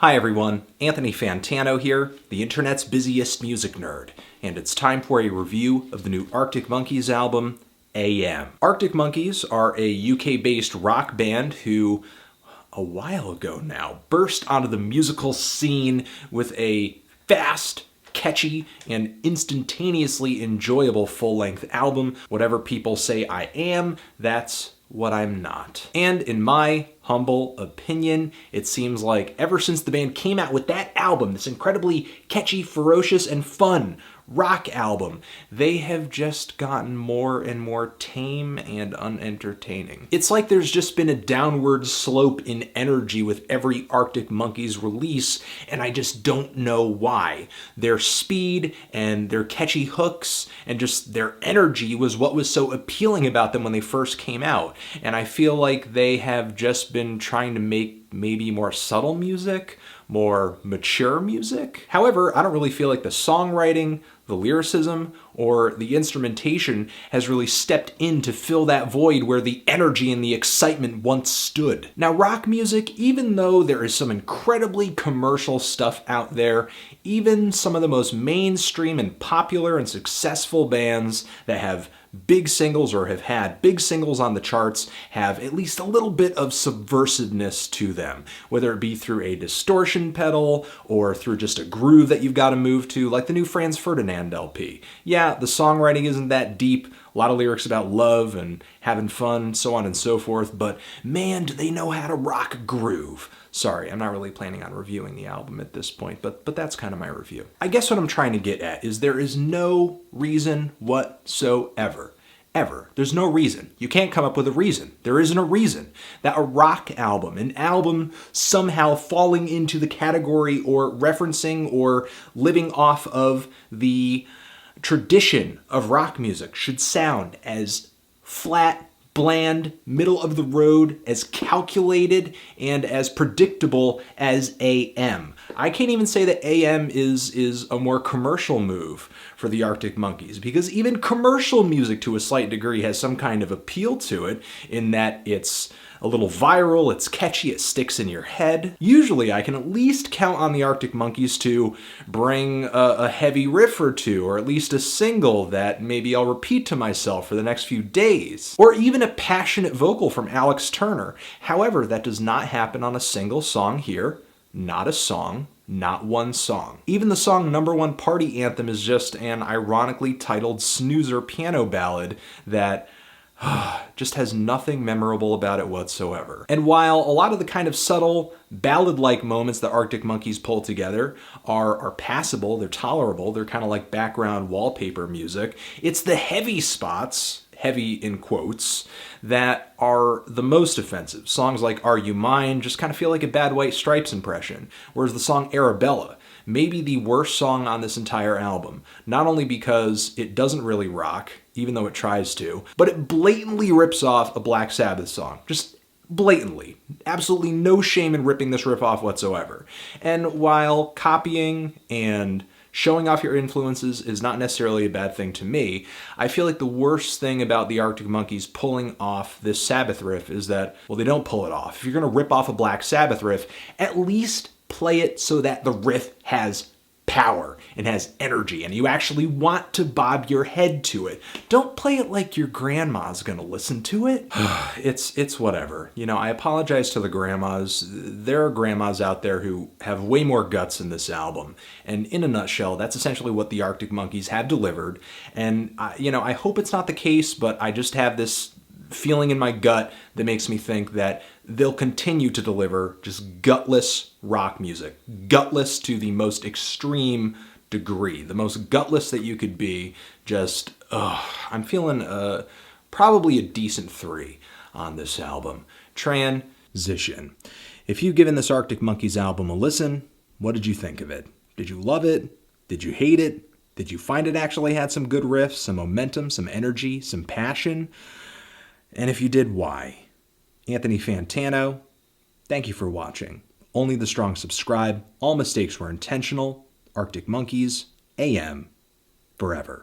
Hi everyone, Anthony Fantano here, the internet's busiest music nerd, and it's time for a review of the new Arctic Monkeys album, AM. Arctic Monkeys are a UK-based rock band who, a while ago now, burst onto the musical scene with a fast, catchy, and instantaneously enjoyable full-length album. Whatever people say I am, that's what I'm not. And in my humble opinion, it seems like ever since the band came out with that album, this incredibly catchy, ferocious, and fun rock album, they have just gotten more and more tame and unentertaining. It's like there's just been a downward slope in energy with every Arctic Monkeys release, and I just don't know why. Their speed and their catchy hooks and just their energy was what was so appealing about them when they first came out, and I feel like they have just been trying to make maybe more subtle music, more mature music. However, I don't really feel like the songwriting, the lyricism, or the instrumentation has really stepped in to fill that void where the energy and the excitement once stood. Now, rock music, even though there is some incredibly commercial stuff out there, even some of the most mainstream and popular and successful bands that have big singles or have had big singles on the charts have at least a little bit of subversiveness to them, whether it be through a distortion pedal or through just a groove that you've got to move to, like the new Franz Ferdinand LP. Yeah, the songwriting isn't that deep, a lot of lyrics about love and having fun, so on and so forth, but man, do they know how to rock groove. Sorry, I'm not really planning on reviewing the album at this point, but that's kind of my review. I guess what I'm trying to get at is there is no reason whatsoever. Ever. There's no reason. You can't come up with a reason. There isn't a reason that a rock album, an album somehow falling into the category or referencing or living off of the tradition of rock music should sound as flat, bland, middle of the road, as calculated, and as predictable as AM. I can't even say that AM is a more commercial move for the Arctic Monkeys, because even commercial music to a slight degree has some kind of appeal to it in that it's a little viral, it's catchy, it sticks in your head. Usually I can at least count on the Arctic Monkeys to bring a heavy riff or two, or at least a single that maybe I'll repeat to myself for the next few days, or even a passionate vocal from Alex Turner. However, that does not happen on a single song here. Not a song, not one song. Even the song Number One Party Anthem is just an ironically titled snoozer piano ballad that just has nothing memorable about it whatsoever. And while a lot of the kind of subtle, ballad-like moments that Arctic Monkeys pull together are passable, they're tolerable, they're kind of like background wallpaper music, it's the heavy spots, heavy in quotes, that are the most offensive. Songs like Are You Mine just kind of feel like a Bad White Stripes impression, whereas the song Arabella, maybe the worst song on this entire album, not only because it doesn't really rock, even though it tries to, but it blatantly rips off a Black Sabbath song. Just blatantly. Absolutely no shame in ripping this riff off whatsoever. And while copying and showing off your influences is not necessarily a bad thing to me, I feel like the worst thing about the Arctic Monkeys pulling off this Sabbath riff is that, well, they don't pull it off. If you're going to rip off a Black Sabbath riff, at least play it so that the riff has power and has energy and you actually want to bob your head to it. Don't play it like your grandma's gonna listen to it. It's whatever. You know, I apologize to the grandmas. There are grandmas out there who have way more guts in this album. And in a nutshell, that's essentially what the Arctic Monkeys have delivered. And, I hope it's not the case, but I just have this feeling in my gut that makes me think that they'll continue to deliver just gutless rock music. Gutless to the most extreme degree. The most gutless that you could be. Just, I'm feeling probably a decent 3 on this album. Transition. If you've given this Arctic Monkeys album a listen, what did you think of it? Did you love it? Did you hate it? Did you find it actually had some good riffs, some momentum, some energy, some passion? And if you did, why? Anthony Fantano, thank you for watching. Only the strong subscribe. All mistakes were intentional. Arctic Monkeys, AM, forever.